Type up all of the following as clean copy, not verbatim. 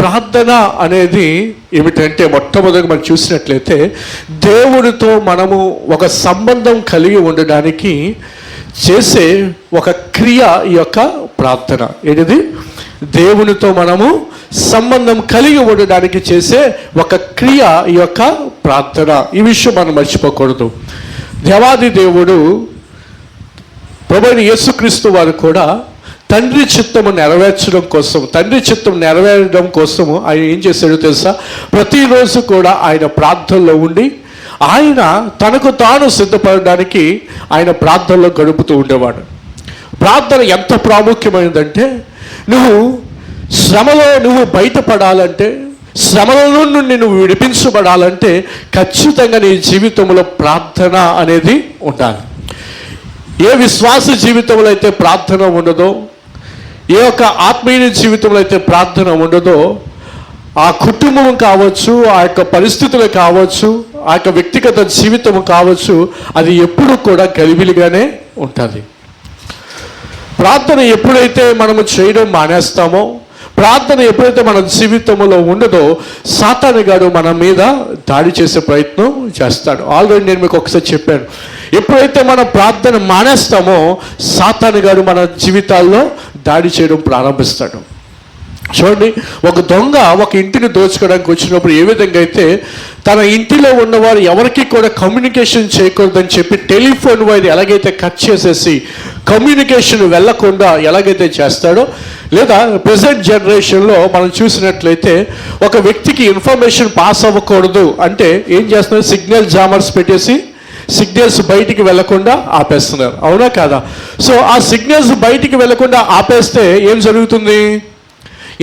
ప్రార్థన అనేది ఏమిటంటే, మొట్టమొదటిగా మనం చూసినట్లయితే దేవుడితో మనము ఒక సంబంధం కలిగి ఉండడానికి చేసే ఒక క్రియ ఈ యొక్క ప్రార్థన. ఏంటిది? దేవునితో మనము సంబంధం కలిగి ఉండడానికి చేసే ఒక క్రియ ఈ యొక్క ప్రార్థన. ఈ విషయం మనం మర్చిపోకూడదు. దేవాది దేవుడు ప్రభువైన యేసుక్రీస్తు వారు కూడా తండ్రి చిత్తము నెరవేర్చడం కోసం, తండ్రి చిత్తం నెరవేరడం కోసము ఆయన ఏం చేశాడో తెలుసా? ప్రతిరోజు కూడా ఆయన ప్రార్థనలో ఉండి ఆయన తనకు తాను సిద్ధపడడానికి ఆయన ప్రార్థనలో గడుపుతూ ఉండేవాడు. ప్రార్థన ఎంత ప్రాముఖ్యమైనదంటే, శ్రమలో నువ్వు బయటపడాలంటే, శ్రమల నుండి నువ్వు విడిపించబడాలంటే ఖచ్చితంగా నీ జీవితంలో ప్రార్థన అనేది ఉండాలి. ఏ విశ్వాస జీవితంలో అయితే ప్రార్థన ఉండదో, ఏ యొక్క ఆత్మీయ జీవితంలో అయితే ప్రార్థన ఉండదో, ఆ కుటుంబం కావచ్చు, ఆ యొక్క పరిస్థితులు కావచ్చు, ఆ యొక్క వ్యక్తిగత జీవితం కావచ్చు, అది ఎప్పుడు కూడా గలిబిలిగానే ఉంటుంది. ప్రార్థన ఎప్పుడైతే మనము చేయడం మానేస్తామో, ప్రార్థన ఎప్పుడైతే మన జీవితంలో ఉండదో, సాతానుగాడు మన మీద దాడి చేసే ప్రయత్నం చేస్తాడు. ఆల్రెడీ నేను మీకు ఒకసారి చెప్పాను, ఎప్పుడైతే మనం ప్రార్థన మానేస్తామో సాతానుగాడు మన జీవితాల్లో దాడి చేయడం ప్రారంభిస్తాడు. చూడండి, ఒక దొంగ ఒక ఇంటిని దోచుకోవడానికి వచ్చినప్పుడు ఏ విధంగా అయితే తన ఇంటిలో ఉన్నవారు ఎవరికి కూడా కమ్యూనికేషన్ చేయకూడదని చెప్పి టెలిఫోన్ వైర్ ఎలాగైతే కట్ చేసేసి కమ్యూనికేషన్ వెళ్లకుండా ఎలాగైతే చేస్తాడో, లేదా ప్రెసెంట్ జనరేషన్లో మనం చూసినట్లయితే ఒక వ్యక్తికి ఇన్ఫర్మేషన్ పాస్ అవ్వకూడదు అంటే ఏం చేస్తున్నారు? సిగ్నల్ జామర్స్ పెట్టేసి సిగ్నల్స్ బయటికి వెళ్లకుండా ఆపేస్తున్నారు. అవునా కాదా? సో ఆ సిగ్నల్స్ బయటికి వెళ్లకుండా ఆపేస్తే ఏం జరుగుతుంది?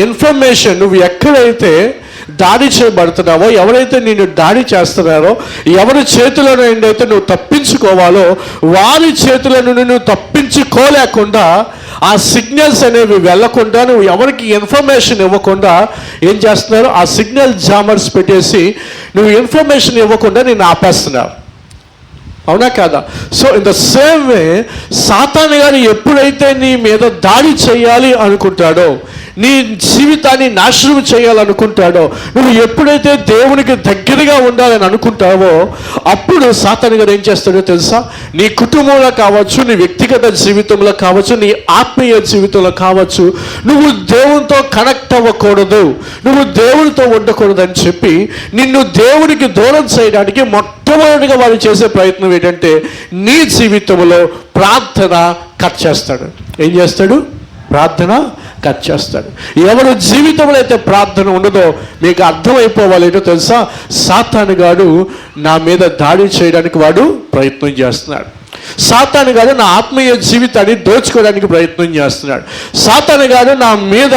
ఇన్ఫర్మేషన్ నువ్వు ఎక్కడైతే దాడి చేయబడుతున్నావో, ఎవరైతే నిన్ను దాడి చేస్తున్నారో, ఎవరి చేతుల నుండి అయితే నువ్వు తప్పించుకోవాలో వారి చేతుల నుండి నువ్వు తప్పించుకోలేకుండా ఆ సిగ్నల్స్ అనేవి వెళ్లకుండా, నువ్వు ఎవరికి ఇన్ఫర్మేషన్ ఇవ్వకుండా ఏం చేస్తున్నారు? ఆ సిగ్నల్ జామర్స్ పెట్టేసి నువ్వు ఇన్ఫర్మేషన్ ఇవ్వకుండా నిన్ను ఆపేస్తున్నారు. అవునా కాదా? So in the same way సాతాను గారు ఎప్పుడైతే నీ మీద దాడి చేయాలి అనుకుంటాడో, నీ జీవితాన్ని నాశనం చేయాలనుకుంటాడో, నువ్వు ఎప్పుడైతే దేవునికి దగ్గరగా ఉండాలని అనుకుంటావో అప్పుడు సాతాను గారు ఏం చేస్తాడో తెలుసా? నీ కుటుంబంలో కావచ్చు, నీ వ్యక్తిగత జీవితంలో కావచ్చు, నీ ఆత్మీయ జీవితంలో కావచ్చు, నువ్వు దేవునితో కనెక్ట్ అవ్వకూడదు, నువ్వు దేవునితో ఉండకూడదు అని చెప్పి నిన్ను దేవునికి దూరం చేయడానికి మొట్టమొదటిగా వారు చేసే ప్రయత్నం ఏంటంటే నీ జీవితంలో ప్రార్థన కట్ చేస్తాడు. ఏం చేస్తాడు? ప్రార్థన కట్ చేస్తాడు. ఎవరి జీవితంలో అయితే ప్రార్థన ఉండదో మీకు అర్థమైపోవాలి ఏంటో తెలుసా? సాతానుగాడు నా మీద దాడి చేయడానికి వాడు ప్రయత్నం చేస్తున్నాడు. సాతానుగాడు నా ఆత్మీయ జీవితాన్ని దోచుకోవడానికి ప్రయత్నం చేస్తున్నాడు. సాతానుగాడు నా మీద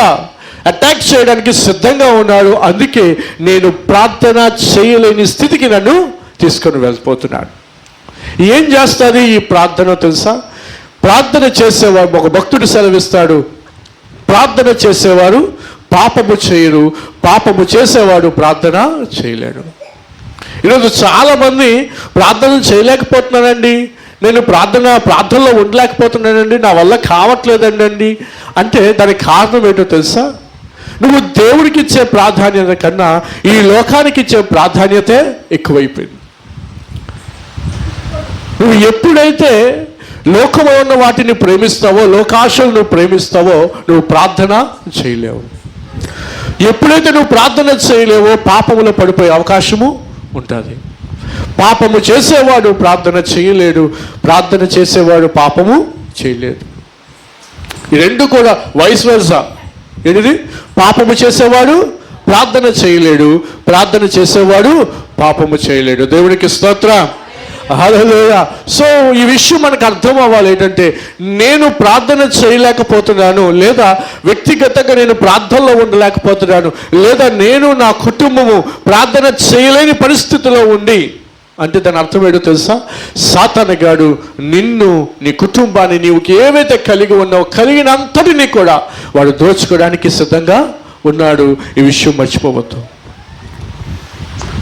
అటాక్ చేయడానికి సిద్ధంగా ఉన్నాడు. అందుకే నేను ప్రార్థన చేయలేని స్థితికి నన్ను తీసుకొని వెళ్ళిపోతున్నాడు. ఏం చేస్తుంది ఈ ప్రార్థన తెలుసా? ప్రార్థన చేసేవాడు, ఒక భక్తుడు సెలవిస్తాడు, ప్రార్థన చేసేవారు పాపము చేయరు, పాపము చేసేవాడు ప్రార్థన చేయలేడు. ఈరోజు చాలామంది ప్రార్థన చేయలేకపోతున్నానండి, నేను ప్రార్థనలో ఉండలేకపోతున్నానండి, నా వల్ల కావట్లేదండి అంటే దానికి కారణం ఏంటో తెలుసా? నువ్వు దేవుడికి ఇచ్చే ప్రాధాన్యత కన్నా ఈ లోకానికి ఇచ్చే ప్రాధాన్యతే ఎక్కువైపోయింది. నువ్వు ఎప్పుడైతే లోకంలో ఉన్న వాటిని ప్రేమిస్తావో, లోకాశలు నువ్వు ప్రేమిస్తావో, నువ్వు ప్రార్థన చేయలేవు. ఎప్పుడైతే నువ్వు ప్రార్థన చేయలేవో పాపములో పడిపోయే అవకాశము ఉంటుంది. పాపము చేసేవాడు ప్రార్థన చేయలేడు, ప్రార్థన చేసేవాడు పాపము చేయలేడు. ఈ రెండు కూడా వైస్ వర్సా. ఏంటిది? పాపము చేసేవాడు ప్రార్థన చేయలేడు, ప్రార్థన చేసేవాడు పాపము చేయలేడు. దేవునికి స్తోత్రం, హల్లెలూయా. సో ఈ విషయం మనకు అర్థం అవ్వాలి. ఏంటంటే నేను ప్రార్థన చేయలేకపోతున్నాను, లేదా వ్యక్తిగతంగా నేను ప్రార్థనలో ఉండలేకపోతున్నాను, లేదా నేను నా కుటుంబము ప్రార్థన చేయలేని పరిస్థితిలో ఉండి అంటే దాని అర్థం ఏంటో తెలుసా? సాతానుగాడు నిన్ను, నీ కుటుంబాన్ని, నీవు ఏవైతే కలిగి ఉన్నావో కలిగినంతటినీ కూడా వాడు దోచుకోవడానికి సిద్ధంగా ఉన్నాడు. ఈ విషయం మర్చిపోవద్దు.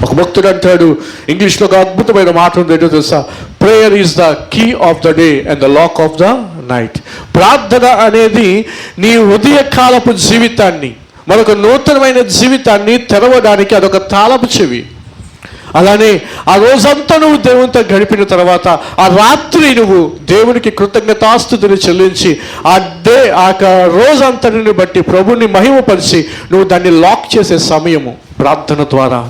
ఒక భక్తుడు అంటాడు, ఇంగ్లీష్లో ఒక అద్భుతమైన మాట ఉంది, ఏంటో తెలుసా? Prayer is the key of the day and the lock of the night. ప్రార్థన అనేది నీ ఉదయకాలపు జీవితాన్ని, మనకు నూతనమైన జీవితాన్ని తెరవడానికి అదొక తాళపు చెవి. అలానే ఆ రోజంతా నువ్వు దేవునితో గడిపిన తర్వాత ఆ రాత్రి నువ్వు దేవునికి కృతజ్ఞతాస్తుతిని చెల్లించి ఆ రోజంతటిని బట్టి ప్రభుని మహిమపరిచి నువ్వు దాన్ని లాక్ చేసే సమయము ప్రార్థన ద్వారా.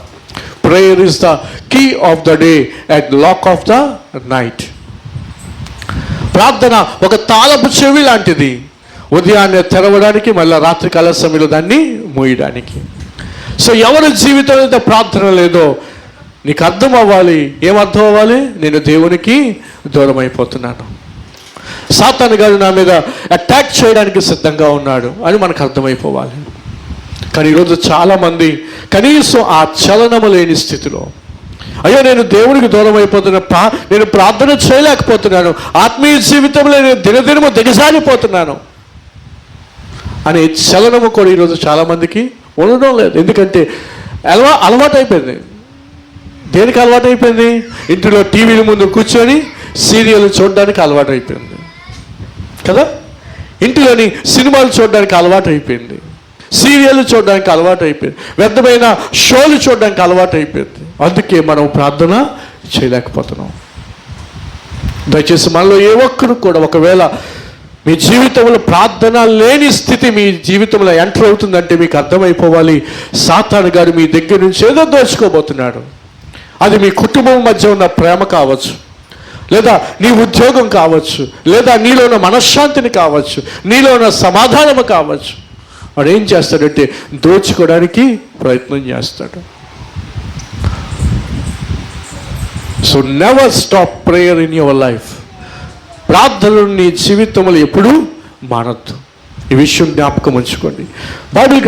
Prayer is the key of the day and lock of the night. ప్రార్థన ఒక తాళపు చెవి లాంటిది, ఉదయాన్నే తెరవడానికి మళ్ళీ రాత్రికాల సమయంలో దాన్ని మూయడానికి. సో ఎవరి జీవితంలో ప్రార్థన లేదో నీకు అర్థం అవ్వాలి. ఏమర్థం అవ్వాలి? నేను దేవునికి దూరం అయిపోతున్నాను, సాతాను గారు నా మీద అటాక్ చేయడానికి సిద్ధంగా ఉన్నాడు అని మనకు అర్థమైపోవాలి. కానీ ఈరోజు చాలామంది కనీసం ఆ చలనము లేని స్థితిలో, అయ్యో నేను దేవునికి దూరం అయిపోతున్నా, నేను ప్రార్థన చేయలేకపోతున్నాను, ఆత్మీయ జీవితంలో నేను దినదినము దిగజారిపోతున్నాను అనే చలనము కూడా ఈరోజు చాలామందికి ఉండడం లేదు. ఎందుకంటే అలవాటు అయిపోయింది. దేనికి అలవాటు అయిపోయింది? ఇంటిలో టీవీల ముందు కూర్చొని సీరియల్ చూడడానికి అలవాటు అయిపోయింది కదా, ఇంటిలోని సినిమాలు చూడడానికి అలవాటు అయిపోయింది, సీరియల్ చూడడానికి అలవాటు అయిపోయింది, వ్యర్థమైన షోలు చూడడానికి అలవాటు అయిపోయింది. అందుకే మనం ప్రార్థన చేయలేకపోతున్నాం. దయచేసి మనలో ఏ ఒక్కరు కూడా ఒకవేళ మీ జీవితంలో ప్రార్థన లేని స్థితి మీ జీవితంలో ఎంటర్ అవుతుందంటే మీకు అర్థమైపోవాలి, సాతాను గారు మీ దగ్గర నుంచి ఏదో దోచుకోబోతున్నాడు. అది మీ కుటుంబం మధ్య ఉన్న ప్రేమ కావచ్చు, లేదా నీ ఉద్యోగం కావచ్చు, లేదా నీలో ఉన్న మనశ్శాంతిని కావచ్చు, నీలో ఉన్న సమాధానము కావచ్చు. వాడు ఏం చేస్తాడంటే దోచుకోవడానికి ప్రయత్నం చేస్తాడు. So never stop prayer in your life. ప్రార్థనలు నీ జీవితంలో ఎప్పుడూ మానద్దు. ఈ విషయం జ్ఞాపకం ఉంచుకోండి. బైబిల్